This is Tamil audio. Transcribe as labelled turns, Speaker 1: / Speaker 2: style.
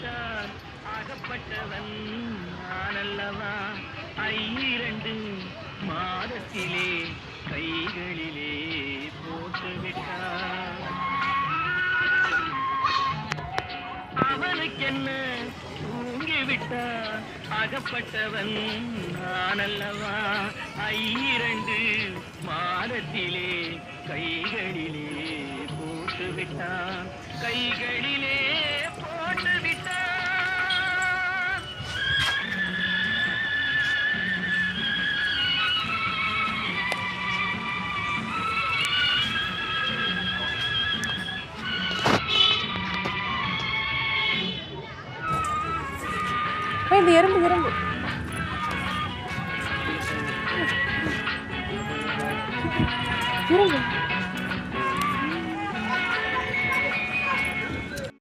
Speaker 1: விட்டான் அகப்பட்டவன் நானல்லவா 2 மாதத்திலே கைகளிலே போட்டு விட்டான் அவனுக்கென்ன தூங்கிவிட்டான் அகப்பட்டவன் நானல்லவா 2 மாதத்திலே கைகளிலே போட்டு விட்டான் கைகளிலே போட்டு விட்டான்
Speaker 2: இந்த எறும்பு எறும்பு எறும்பு